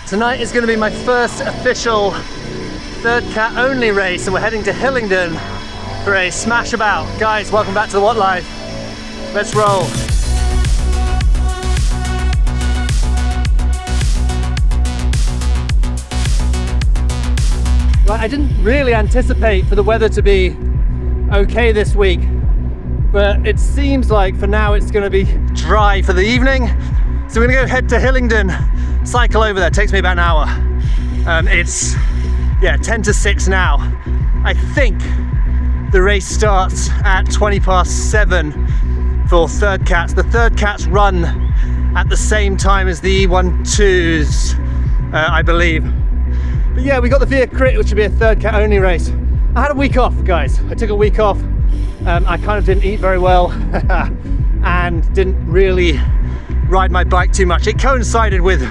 Tonight is going to be my first official third cat only race, and we're heading to Hillingdon for a smash about. Guys, welcome back to the What Life. Let's roll. Right, I didn't really anticipate for the weather to be okay this week, but it seems like for now it's going to be dry for the evening. So we're going to go head to Hillingdon, cycle over there. It takes me about an hour. It's 10 to 6 now. I think the race starts at 7:20 for third cats. The third cats run at the same time as the E12s, I believe. But yeah, we got the Via Crit, which would be a third cat only race. I had a week off, guys. I took a week off. I kind of didn't eat very well and didn't really ride my bike too much. It coincided with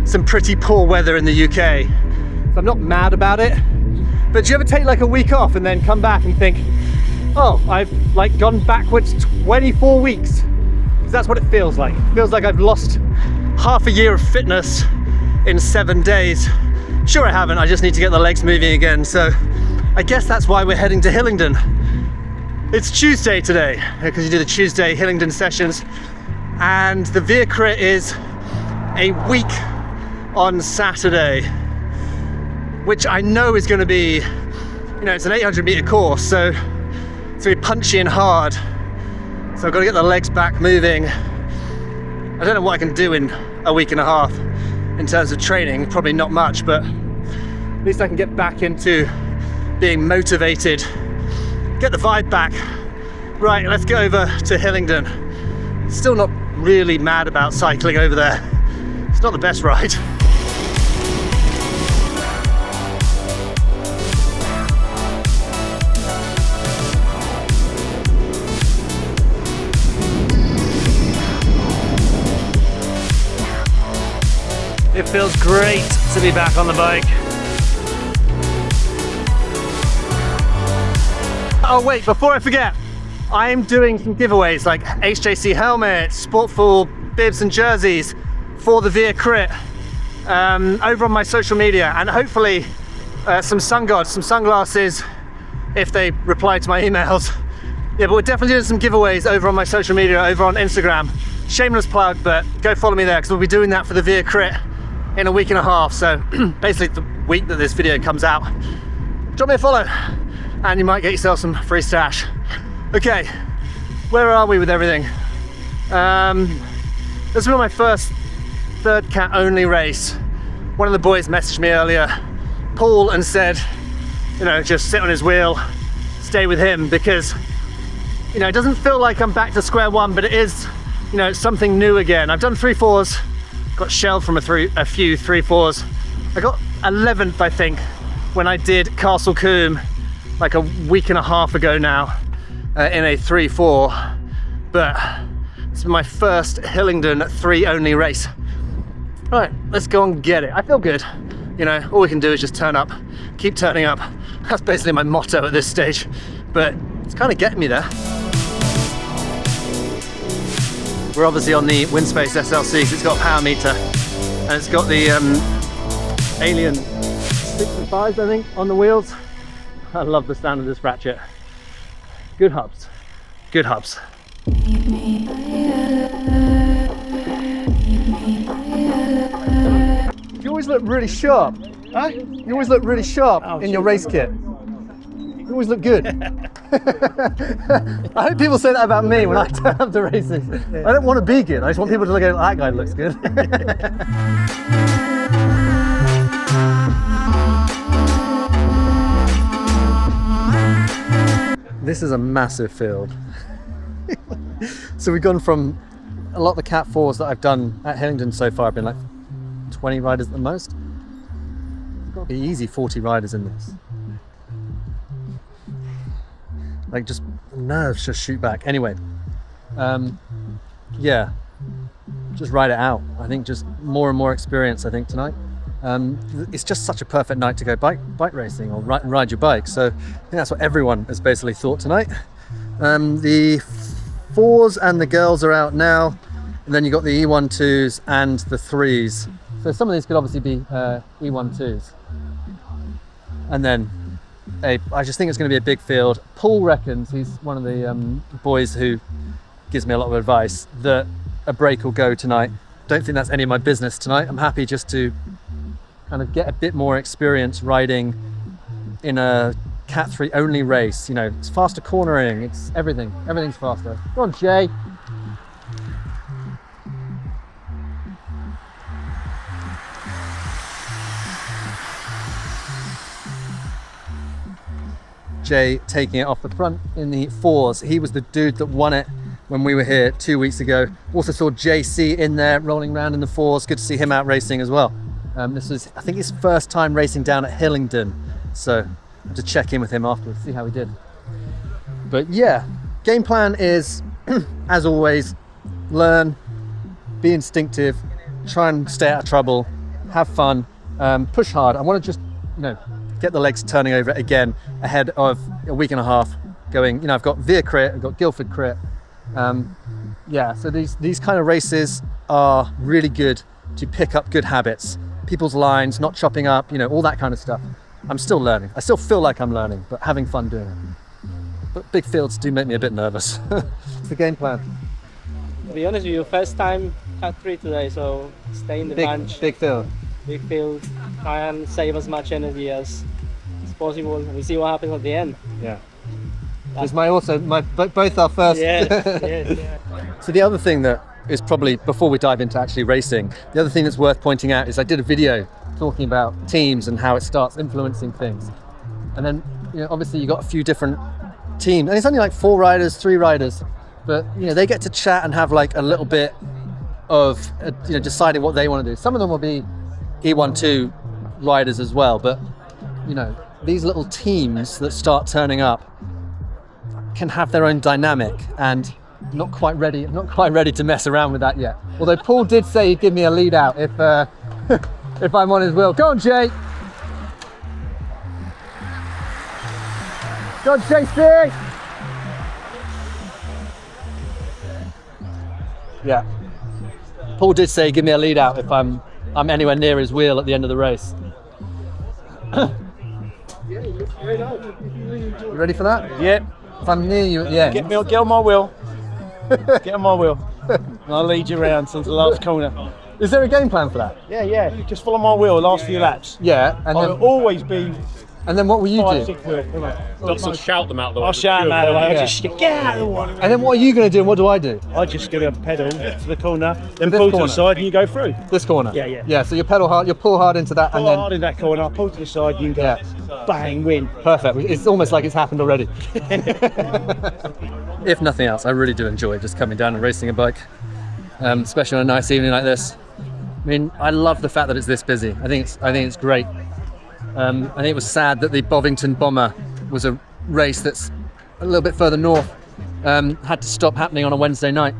some pretty poor weather in the UK. So I'm not mad about it. But do you ever take like a week off and then come back and think, oh, I've like gone backwards 24 weeks? Because that's what it feels like. It feels like I've lost half a year of fitness in 7 days. Sure I haven't, I just need to get the legs moving again. So I guess that's why we're heading to Hillingdon. It's Tuesday today, because you do the Tuesday Hillingdon sessions. And the Via Crit is a week on Saturday, which I know is going to be, it's an 800 meter course, so it's going to be punchy and hard. So I've got to get the legs back moving. I don't know what I can do in a week and a half in terms of training, probably not much, but at least I can get back into being motivated, get the vibe back. Right, let's go over to Hillingdon. Still not really mad about cycling over there. It's not the best ride. It feels great to be back on the bike. Oh wait, before I forget, I'm doing some giveaways like HJC helmets, Sportful bibs and jerseys for the Via Crit over on my social media, and hopefully some sun guards, some sunglasses if they reply to my emails. Yeah, but we're definitely doing some giveaways over on my social media, over on Instagram. Shameless plug, but go follow me there because we'll be doing that for the Via Crit in a week and a half. So basically the week that this video comes out. Drop me a follow and you might get yourself some free stash. Okay, where are we with everything? This has been my first third cat only race. One of the boys messaged me earlier, Paul, and said, just sit on his wheel, stay with him, because, it doesn't feel like I'm back to square one, but it is, something new again. I've done 3/4s, got shelled from a few 3/4s. I got 11th, I think, when I did Castle Combe like a week and a half ago now in a 3/4, but it's my first Hillingdon 3 only race. All right, let's go and get it. I feel good. All we can do is just turn up, keep turning up. That's basically my motto at this stage, but it's kind of getting me there. We're obviously on the Windspace SLC, so it's got a power meter, and it's got the Alien 65s, I think, on the wheels. I love the sound of this ratchet. Good hubs. Good hubs. You always look really sharp. Huh? You always look really sharp in your race kit. You always look good. I hope people say that about me when I turn up to races. I don't want to be good. I just want people to look at that guy looks good. This is a massive field. So we've gone from a lot of the Cat 4s that I've done at Hillingdon so far. I've been like 20 riders at the most. There's got to be easy 40 riders in this. Like just nerves just shoot back. Anyway, yeah, just ride it out. I think just more and more experience, I think, tonight. It's just such a perfect night to go bike racing or ride your bike. So I think that's what everyone has basically thought tonight. The 4s and the girls are out now, and then you got the E12s and the 3s So some of these could obviously be E12s. And then I just think it's going to be a big field. Paul reckons, he's one of the boys who gives me a lot of advice, that a break will go tonight. Don't think that's any of my business tonight. I'm happy just to kind of get a bit more experience riding in a Cat 3 only race. You know, it's faster cornering, it's everything. Everything's faster. Go on, Jay. Jay taking it off the front in the 4s. He was the dude that won it when we were here 2 weeks ago. Also saw JC in there rolling around in the 4s. Good to see him out racing as well. This was, I think, his first time racing down at Hillingdon. So I have to check in with him afterwards, see how he did. But yeah, game plan is, as always, learn, be instinctive, try and stay out of trouble, have fun, push hard. I want to just, you know, get the legs turning over again ahead of a week and a half going. You know, I've got Veer Crit, I've got Guildford Crit. Yeah, so these kind of races are really good to pick up good habits, people's lines, not chopping up, you know, all that kind of stuff. I'm still learning. I still feel like I'm learning, but having fun doing it. But big fields do make me a bit nervous. It's the game plan. To be honest with you, first time Cat 3 today, so stay in the bunch. Big field. Big field. Try and save as much energy as possible. We see what happens at the end. Yeah. Because both our first. Yeah. So the other thing that is probably, before we dive into actually racing, the other thing that's worth pointing out is I did a video talking about teams and how it starts influencing things. And then, you know, obviously you got a few different teams, and it's only like 4 riders, 3 riders, but you know, they get to chat and have like a little bit of you know, deciding what they want to do. Some of them will be E12 riders as well, but you know, these little teams that start turning up can have their own dynamic, and not quite ready to mess around with that yet. Although Paul did say he'd give me a lead out if if I'm on his wheel. Go on, Jay. Go on, JC. Yeah. Paul did say give me a lead out if I'm anywhere near his wheel at the end of the race. You ready for that? Yep. If I'm near you at the end. Get on my wheel. Get on my wheel. And I'll lead you around to the last corner. Is there a game plan for that? Yeah. Just follow my wheel the last few laps. Yeah. And I'll always be. And then what will you 5, do? 6 wheel. Not shout them out the way. I'll shout them out the way. Yeah. I'll just get out of the way. And then what are you going to do and what do I do? I just go to pedal to the corner, then this pull to corner? the side, and you go through. This corner? Yeah. Yeah, so you pedal hard, you pull hard into that, Pull and then hard in that corner, I'll pull to the side, you can go bang, win. perfect. It's almost like it's happened already. If nothing else, I really do enjoy just coming down and racing a bike, especially on a nice evening like this. I mean, I love the fact that it's this busy. I think it's great. I think it was sad that the Bovington Bomber was a race that's a little bit further north, had to stop happening on a Wednesday night.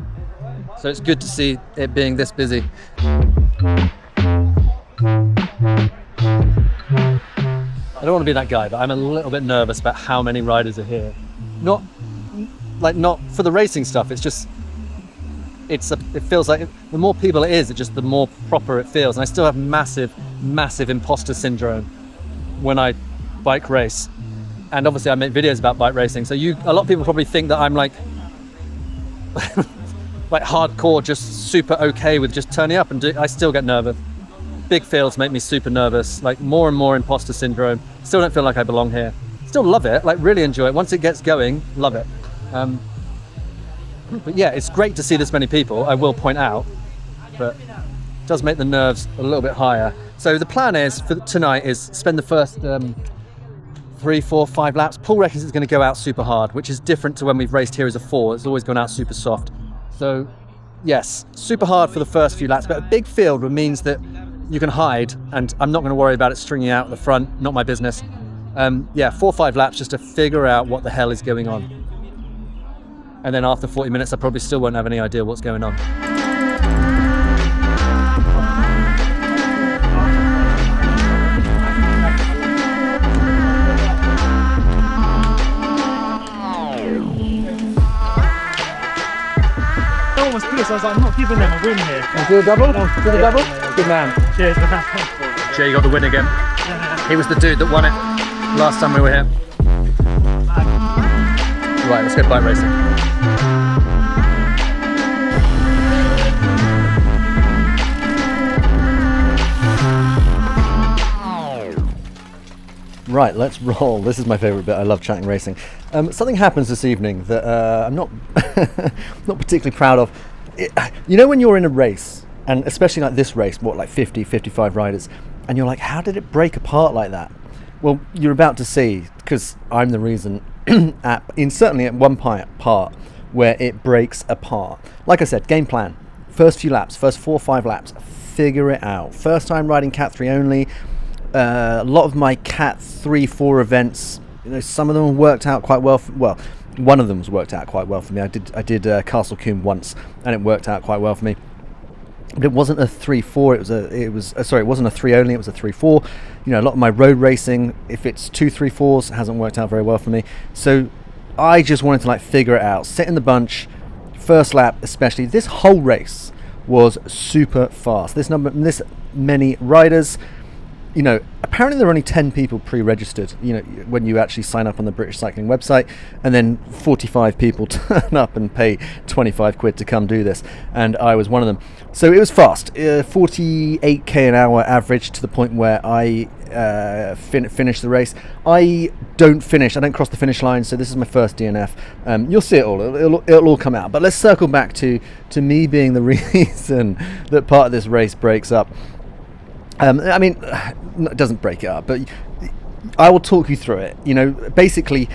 So it's good to see it being this busy. I don't want to be that guy, but I'm a little bit nervous about how many riders are here. Not for the racing stuff. It's just, it feels like the more people it is, the more proper it feels. And I still have massive imposter syndrome when I bike race. And obviously I make videos about bike racing. So a lot of people probably think that I'm like hardcore, just super okay with just turning up and I still get nervous. Big fields make me super nervous, like more and more imposter syndrome. Still don't feel like I belong here. Still love it, like really enjoy it. Once it gets going, love it. But yeah, it's great to see this many people, I will point out, but it does make the nerves a little bit higher. So the plan is for tonight is spend the first 3, 4, 5 laps. Paul reckons it's going to go out super hard, which is different to when we've raced here as a 4. It's always gone out super soft. So yes, super hard for the first few laps, but a big field means that you can hide, and I'm not going to worry about it stringing out at the front, not my business. 4 or 5 laps just to figure out what the hell is going on. And then after 40 minutes, I probably still won't have any idea what's going on. No one's good. race, I was like, I'm not giving them a win here. Do a double? Good man. Cheers, man. Jay got the win again. He was the dude that won it last time we were here. Right, let's go bike racing. Right, let's roll. This is my favourite bit. I love chatting racing. Something happens this evening that I'm not not particularly proud of. You know when you're in a race, and especially like this race, like 50, 55 riders, and you're like, how did it break apart like that? Well, you're about to see, because I'm the reason, certainly at one part where it breaks apart. Like I said, game plan. First few laps, first 4 or 5 laps, figure it out. First time riding Cat 3 only. A lot of my Cat 3-4 events, some of them worked out quite well. Well, one of them's worked out quite well for me. I did Castle Combe once, and it worked out quite well for me. But it wasn't a 3-4. It wasn't a 3 only. It was a 3-4. A lot of my road racing, if it's 2 3-4s, hasn't worked out very well for me. So I just wanted to figure it out. Sit in the bunch, first lap especially. This whole race was super fast. This many riders. Apparently there are only 10 people pre-registered, when you actually sign up on the British Cycling website, and then 45 people turn up and pay 25 quid to come do this, and I was one of them. So it was fast, 48k an hour average, to the point where I finished the race. I don't cross the finish line, so this is my first DNF. You'll see it all, it'll all come out, but let's circle back to me being the reason that part of this race breaks up. It doesn't break it up, but I will talk you through it. Basically,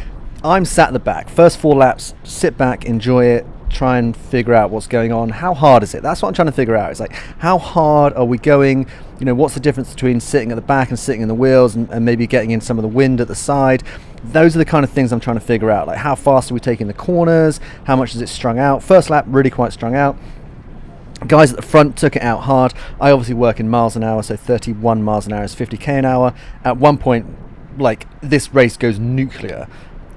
I'm sat at the back. First 4 laps, sit back, enjoy it, try and figure out what's going on. How hard is it? That's what I'm trying to figure out. It's like, how hard are we going? What's the difference between sitting at the back and sitting in the wheels, and maybe getting in some of the wind at the side? Those are the kind of things I'm trying to figure out. Like, how fast are we taking the corners? How much is it strung out? First lap, really quite strung out. Guys at the front took it out hard. I obviously work in miles an hour, so 31 miles an hour is 50k an hour. At one point, this race goes nuclear,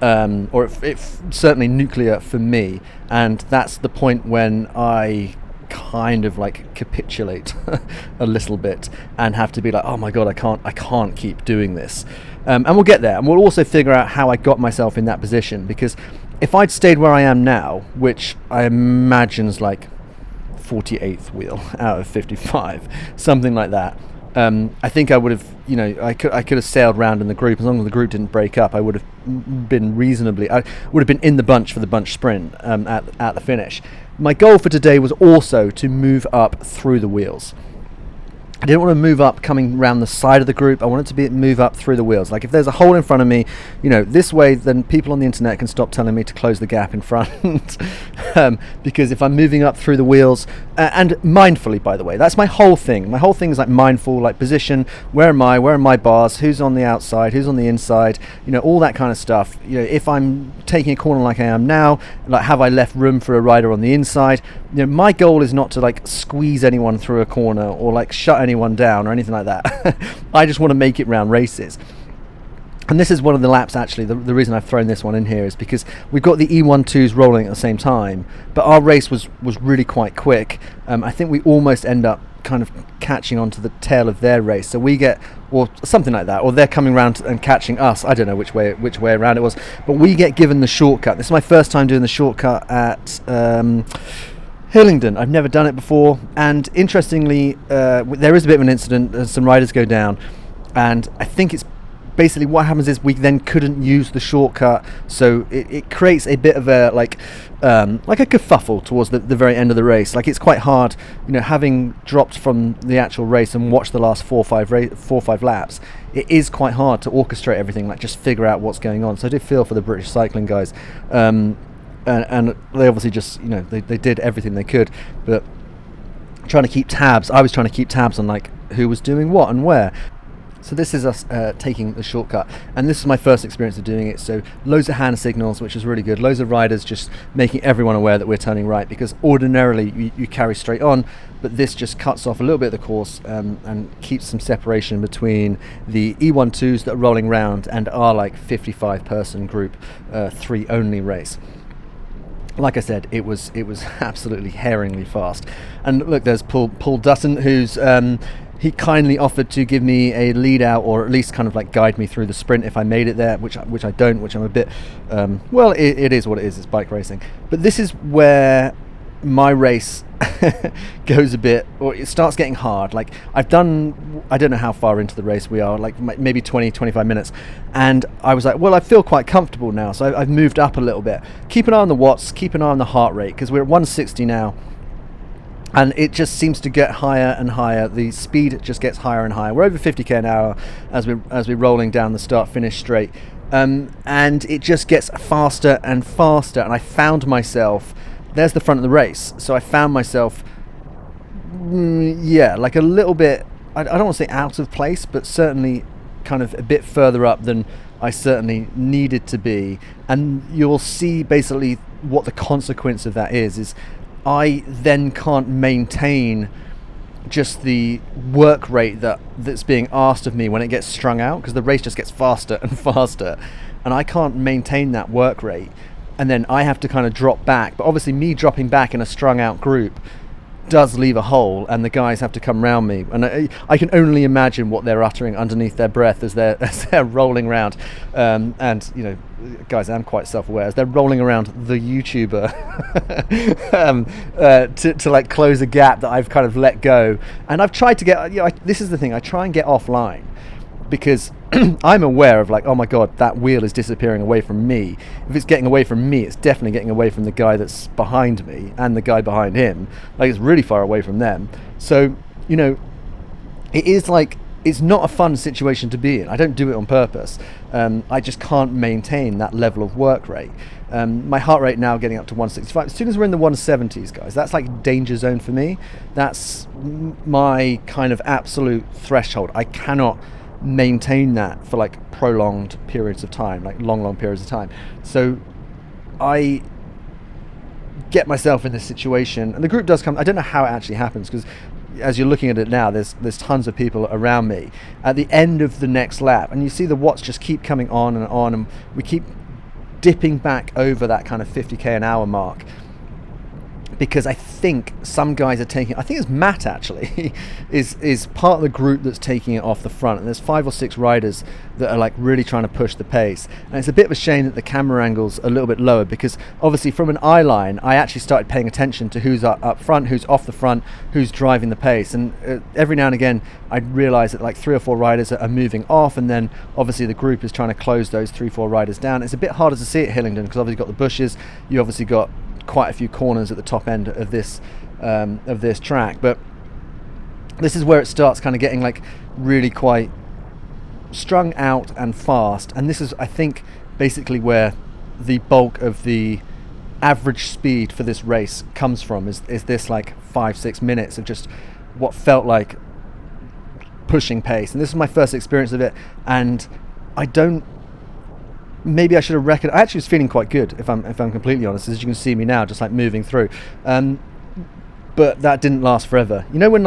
or it's certainly nuclear for me, and that's the point when I kind of capitulate a little bit and have to be like, oh my god, I can't keep doing this. And we'll get there, and we'll also figure out how I got myself in that position, because if I'd stayed where I am now, which I imagine's 48th wheel out of 55, something like that, I think I would have, I could have sailed round in the group. As long as the group didn't break up, I would have been in the bunch for the bunch sprint at the finish. My goal for today was also to move up through the wheels. I didn't want to move up coming round the side of the group. I wanted to move up through the wheels. If there's a hole in front of me, this way, then people on the internet can stop telling me to close the gap in front. Because if I'm moving up through the wheels, and mindfully, by the way, that's my whole thing. My whole thing is mindful, position. Where am I? Where are my bars? Who's on the outside? Who's on the inside? All that kind of stuff. If I'm taking a corner like I am now, have I left room for a rider on the inside? My goal is not to squeeze anyone through a corner or shut anyone down or anything like that. I just want to make it round races. And this is one of the laps, actually. The reason I've thrown this one in here is because we've got the E12s rolling at the same time, but our race was really quite quick. I think we almost end up kind of catching onto the tail of their race, so we get, or something like that, or they're coming round and catching us. I don't know which way around it was, but we get given the shortcut. This is my first time doing the shortcut at Hillingdon. I've never done it before, and interestingly, there is a bit of an incident. Some riders go down, and I think it's basically what happens is we then couldn't use the shortcut, so it creates a bit of a a kerfuffle towards the very end of the race. It's quite hard, having dropped from the actual race and watched the last 4 or 5 laps. It is quite hard to orchestrate everything, just figure out what's going on. So I do feel for the British cycling guys. And they obviously just, they did everything they could, but I was trying to keep tabs on who was doing what and where. So this is us taking the shortcut, and this is my first experience of doing it, so loads of hand signals, which is really good, loads of riders just making everyone aware that we're turning right, because ordinarily you carry straight on, but this just cuts off a little bit of the course and keeps some separation between the E12s that are rolling round and our 55 person group 3 only race. like I said, it was absolutely herringly fast. And look, there's Paul Dutton, who's he kindly offered to give me a lead out, or at least kind of like guide me through the sprint if I made it there, which I don't, which I'm a bit it is what it is, it's bike racing. But this is where my race goes a bit, or it starts getting hard. Like I don't know how far into the race we are, like maybe 20-25 minutes, and I was like, well, I feel quite comfortable now, so I've moved up a little bit. Keep an eye on the watts, keep an eye on the heart rate, because we're at 160 now, and it just seems to get higher and higher. The speed just gets higher and higher. We're over 50k an hour as we're rolling down the start finish straight, and it just gets faster and faster. And I found myself, there's the front of the race, so I found myself like a little bit, I don't want to say out of place, but certainly kind of a bit further up than I certainly needed to be. And you'll see basically what the consequence of that is I then can't maintain just the work rate that's being asked of me when it gets strung out, because the race just gets faster and faster, and I can't maintain that work rate. And then I have to kind of drop back. But obviously me dropping back in a strung out group does leave a hole, and the guys have to come round me. And I can only imagine what they're uttering underneath their breath as they're rolling around. And, you know, guys, I'm quite self-aware, as they're rolling around the YouTuber to like close a gap that I've kind of let go. And I've tried to get, this is the thing, I try and get offline, because I'm aware of like, oh my god, that wheel is disappearing away from me. If it's getting away from me, it's definitely getting away from the guy that's behind me and the guy behind him. Like, it's really far away from them. So, you know, it is like, it's not a fun situation to be in. I don't do it on purpose. I just can't maintain that level of work rate. My heart rate now getting up to 165. As soon as we're in the 170s, guys, that's like danger zone for me. That's my kind of absolute threshold. I cannot maintain that for like prolonged periods of time, like long periods of time. So I get myself in this situation, and the group does come. I don't know how it actually happens, because as you're looking at it now, there's tons of people around me at the end of the next lap, and you see the watts just keep coming on, and we keep dipping back over that kind of 50k an hour mark, because I think some guys are taking, I think it's Matt actually is part of the group that's taking it off the front, and there's 5 or 6 riders that are like really trying to push the pace. And it's a bit of a shame that the camera angle's a little bit lower, because obviously from an eye line I actually started paying attention to who's up front, who's off the front, who's driving the pace, and every now and again I'd realise that like 3 or 4 riders are moving off, and then obviously the group is trying to close those 3-4 riders down. It's a bit harder to see at Hillingdon, because obviously you've got the bushes, you obviously got quite a few corners at the top end of this track, but this is where it starts kind of getting like really quite strung out and fast. And this is, I think, basically where the bulk of the average speed for this race comes from, is this like 5-6 minutes of just what felt like pushing pace. And this is my first experience of it, and maybe I should have reckoned. I actually was feeling quite good, if I'm completely honest, as you can see me now, just like moving through. But that didn't last forever. You know when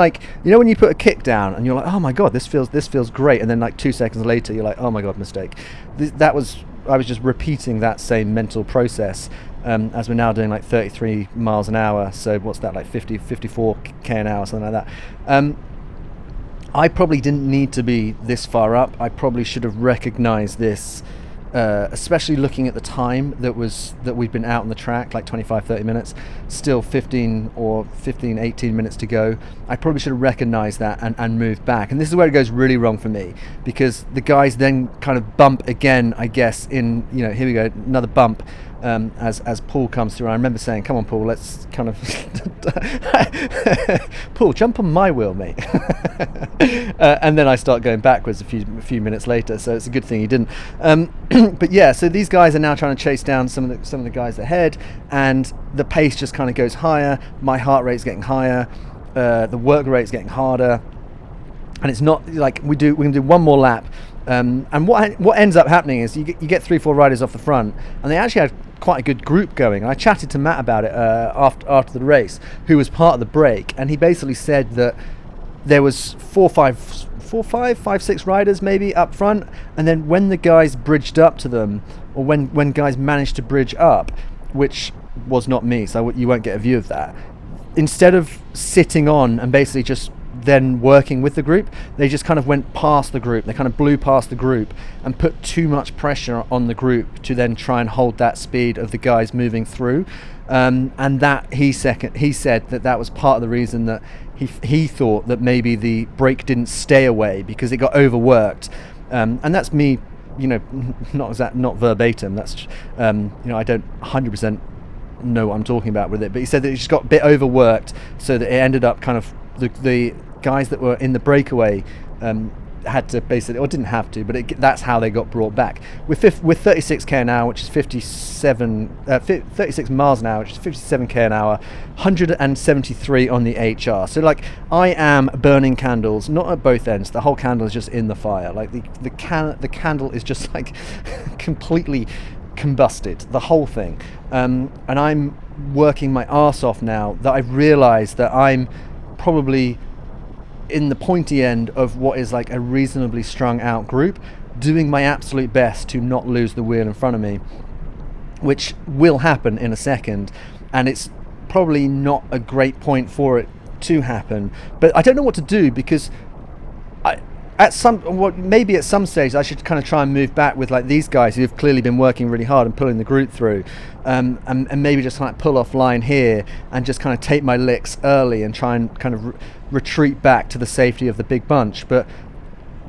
you put a kick down and you're like, oh my god, this feels great, and then like 2 seconds later you're like, oh my god, mistake. I was just repeating that same mental process, as we're now doing like 33 miles an hour. So what's that, like 54k an hour, something like that. I probably didn't need to be this far up. I probably should have recognized this. Especially looking at the time that we've been out on the track, like 25-30 minutes, still 15, 18 minutes to go. I probably should have recognized that and moved back. And this is where it goes really wrong for me, because the guys then kind of bump again, I guess, in, you know, here we go, another bump, as Paul comes through. I remember saying, come on Paul, let's kind of Paul, jump on my wheel, mate. And then I start going backwards a few minutes later, so it's a good thing he didn't. But yeah, so these guys are now trying to chase down some of the guys ahead, and the pace just kind of goes higher. My heart rate's getting higher, the work rate's getting harder, and it's not like we can do one more lap. And what ends up happening is you get 3-4 riders off the front, and they actually had quite a good group going. And I chatted to Matt about it after the race, who was part of the break, and he basically said that there was 5-6 riders maybe up front, and then when the guys bridged up to them, or when guys managed to bridge up, which was not me, so you won't get a view of that. Instead of sitting on and basically just then working with the group, they just kind of went past the group. They kind of blew past the group and put too much pressure on the group to then try and hold that speed of the guys moving through. And that he said that was part of the reason that he thought that maybe the brake didn't stay away because it got overworked. And that's me, not verbatim. That's I don't 100% know what I'm talking about with it, but he said that it just got a bit overworked, so that it ended up kind of the guys that were in the breakaway had to basically, or didn't have to, but that's how they got brought back. With 36k an hour, which is 36 miles an hour, which is 57k an hour, 173 on the HR. So like, I am burning candles, not at both ends. The whole candle is just in the fire. Like the candle is just like completely combusted, the whole thing. And I'm working my arse off now that I've realised that I'm probably in the pointy end of what is like a reasonably strung out group, doing my absolute best to not lose the wheel in front of me, which will happen in a second, and it's probably not a great point for it to happen, but I don't know what to do, because maybe at some stage I should kind of try and move back with like these guys who have clearly been working really hard and pulling the group through, and maybe just like pull off line here and just kind of take my licks early and try and kind of retreat back to the safety of the big bunch. But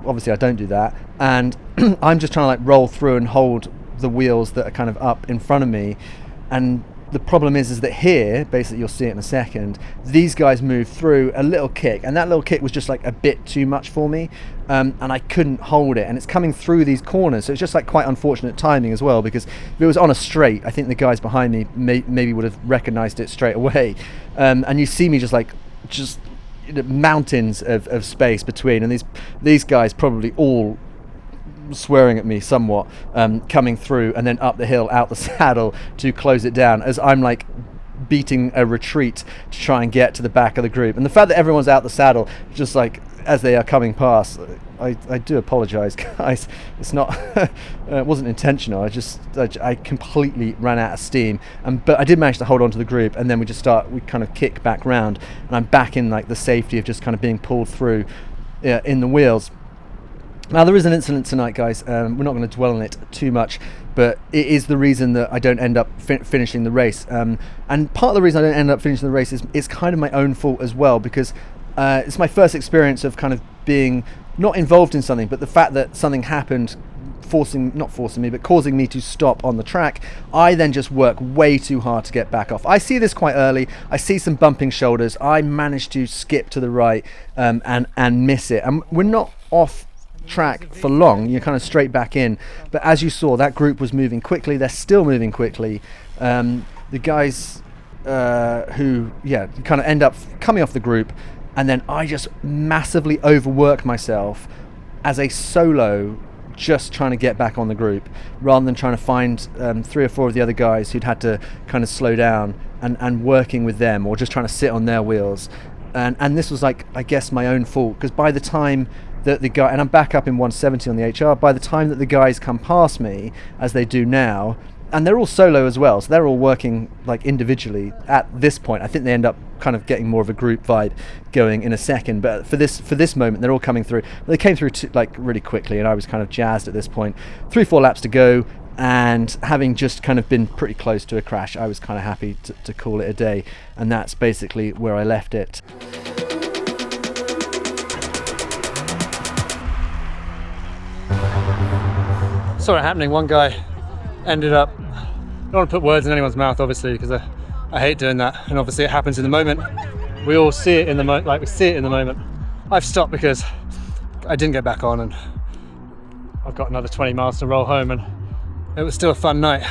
obviously I don't do that, and I'm just trying to like roll through and hold the wheels that are kind of up in front of me. And the problem is that here, basically you'll see it in a second, these guys move through a little kick, and that little kick was just like a bit too much for me, and I couldn't hold it, and it's coming through these corners, so it's just like quite unfortunate timing as well, because if it was on a straight, I think the guys behind me maybe would have recognized it straight away. And you see me just mountains of space between, and these guys probably all swearing at me somewhat, coming through and then up the hill, out the saddle to close it down, as I'm like beating a retreat to try and get to the back of the group. And the fact that everyone's out the saddle just like as they are coming past, I do apologize, guys. It's not it wasn't intentional. I completely ran out of steam, but I did manage to hold on to the group, and then we kind of kick back round, and I'm back in like the safety of just kind of being pulled through in the wheels. Now, there is an incident tonight, guys. We're not going to dwell on it too much, but it is the reason that I don't end up finishing the race. And part of the reason I don't end up finishing the race is kind of my own fault as well, because it's my first experience of kind of being not involved in something, but the fact that something happened, causing me to stop on the track. I then just work way too hard to get back off. I see this quite early. I see some bumping shoulders. I manage to skip to the right and miss it. And we're not off track for long, you're kind of straight back in, but as you saw, that group was moving quickly. They're still moving quickly. The guys who kind of end up coming off the group, and then I just massively overwork myself as a solo, just trying to get back on the group, rather than trying to find 3 or 4 of the other guys who'd had to kind of slow down and working with them, or just trying to sit on their wheels. And this was like, I guess, my own fault, because by the time that the guy, and I'm back up in 170 on the HR, by the time that the guys come past me, as they do now, and they're all solo as well, so they're all working like individually at this point. I think they end up kind of getting more of a group vibe going in a second, but for this moment they're all coming through. They came through like really quickly, and I was kind of jazzed at this point. 3-4 laps to go, and having just kind of been pretty close to a crash, I was kind of happy to call it a day, and that's basically where I left it. Saw it happening. One guy ended up, I don't want to put words in anyone's mouth, obviously, because I hate doing that, and obviously it happens in the moment. We all see it in the moment, we see it in the moment. I've stopped because I didn't get back on, and I've got another 20 miles to roll home, and it was still a fun night.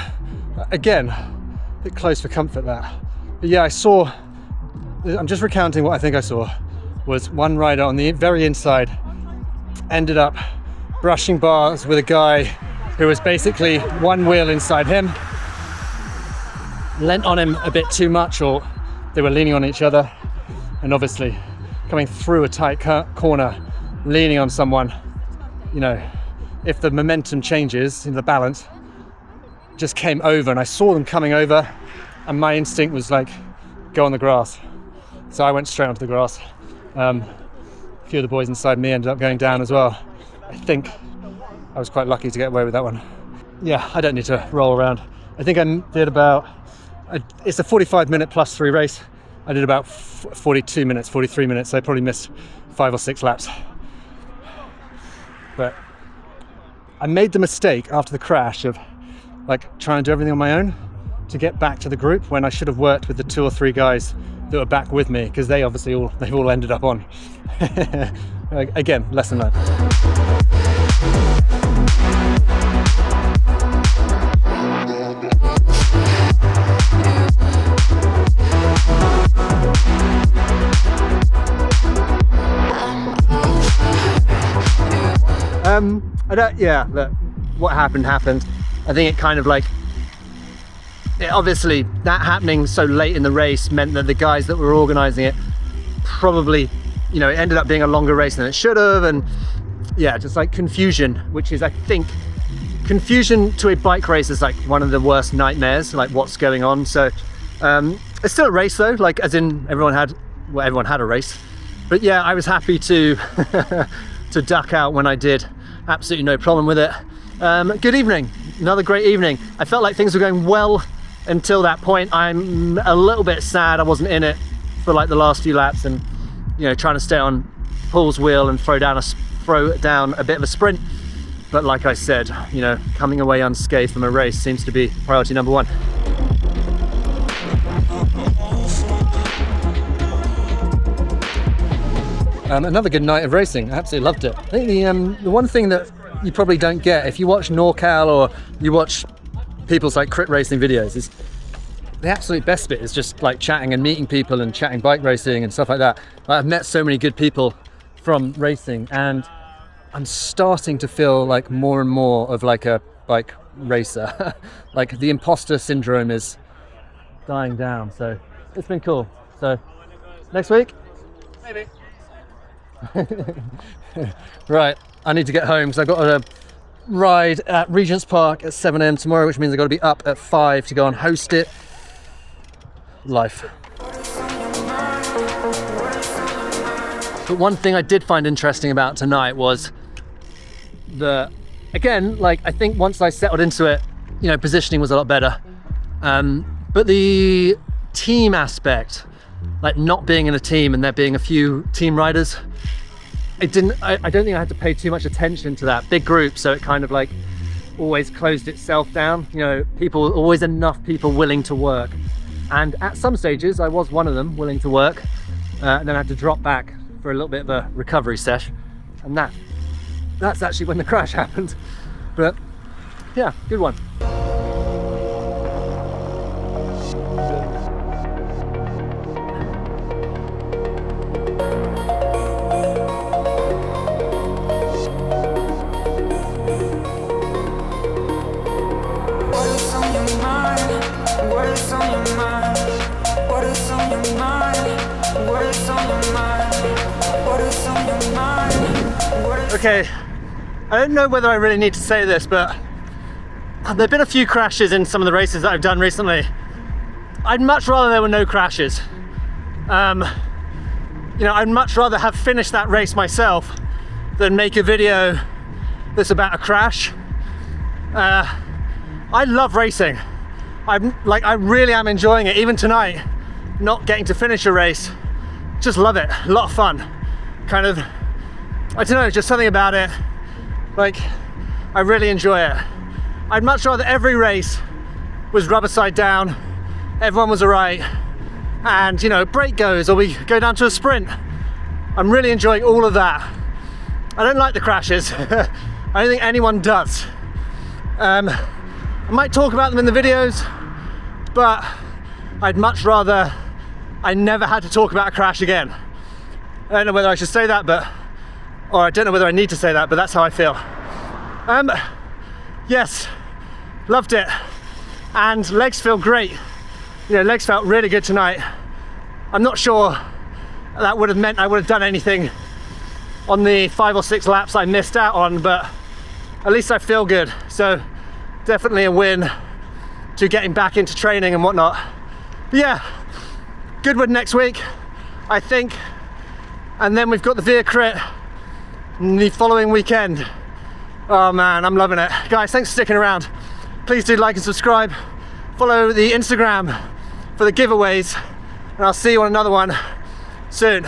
Again, a bit close for comfort, that. But yeah, I'm just recounting what I think I saw, was one rider on the very inside ended up brushing bars with a guy who was basically one wheel inside him, leant on him a bit too much, or they were leaning on each other, and obviously coming through a tight corner, leaning on someone, if the momentum changes in the balance, just came over, and I saw them coming over, and my instinct was like, go on the grass. So I went straight onto the grass. A few of the boys inside me ended up going down as well. I think I was quite lucky to get away with that one. Yeah, I don't need to roll around. I think I did about, it's a 45-minute plus 3 race. I did about 42 minutes, 43 minutes. So I probably missed 5 or 6 laps. But I made the mistake after the crash of like trying to do everything on my own to get back to the group, when I should have worked with the 2 or 3 guys that were back with me, because they obviously they've all ended up on. Again, lesson learned. Look, what happened. I think it kind of like, obviously that happening so late in the race meant that the guys that were organising it probably, it ended up being a longer race than it should have, and yeah, just like confusion, which is, I think, confusion to a bike race is like one of the worst nightmares, like what's going on. So it's still a race though, like as in everyone had a race, but yeah, I was happy to to duck out when I did. Absolutely no problem with it. Good evening, another great evening. I felt like things were going well until that point. I'm a little bit sad I wasn't in it for like the last few laps, and trying to stay on Paul's wheel and throw down a bit of a sprint. But like I said, coming away unscathed from a race seems to be priority number 1. Another good night of racing. I absolutely loved it. I think the one thing that you probably don't get if you watch NorCal or you watch people's like crit racing videos is the absolute best bit is just like chatting and meeting people and chatting bike racing and stuff like that. I've met so many good people from racing, and I'm starting to feel like more and more of like a bike racer. Like the imposter syndrome is dying down, so it's been cool. So next week, maybe. Right, I need to get home because I've got a ride at Regent's Park at 7 a.m. tomorrow, which means I've got to be up at 5 to go and host it. Life. But one thing I did find interesting about tonight was again, like I think once I settled into it, positioning was a lot better. But the team aspect, like not being in a team and there being a few team riders, I don't think I had to pay too much attention to that big group, so it kind of like always closed itself down. Always enough people willing to work, and at some stages I was one of them willing to work, and then I had to drop back for a little bit of a recovery sesh, and that's actually when the crash happened. But yeah, good one. Okay, I don't know whether I really need to say this, but there have been a few crashes in some of the races that I've done recently. I'd much rather there were no crashes. I'd much rather have finished that race myself than make a video that's about a crash. I love racing. I really am enjoying it. Even tonight, not getting to finish a race, just love it. A lot of fun. Kind of, I don't know, just something about it. Like, I really enjoy it. I'd much rather every race was rubber side down, everyone was alright, and break goes, or we go down to a sprint. I'm really enjoying all of that. I don't like the crashes. I don't think anyone does. I might talk about them in the videos, but I'd much rather I never had to talk about a crash again. I don't know whether I should say that, or I don't know whether I need to say that, but that's how I feel. Yes, loved it, and legs feel great. Legs felt really good tonight. I'm not sure that would have meant I would have done anything on the 5 or 6 laps I missed out on, but at least I feel good. So definitely a win to getting back into training and whatnot. Yeah, Goodwood next week, I think. And then we've got the Veer Crit the following weekend. Oh man, I'm loving it. Guys, thanks for sticking around. Please do like and subscribe. Follow the Instagram for the giveaways. And I'll see you on another one soon.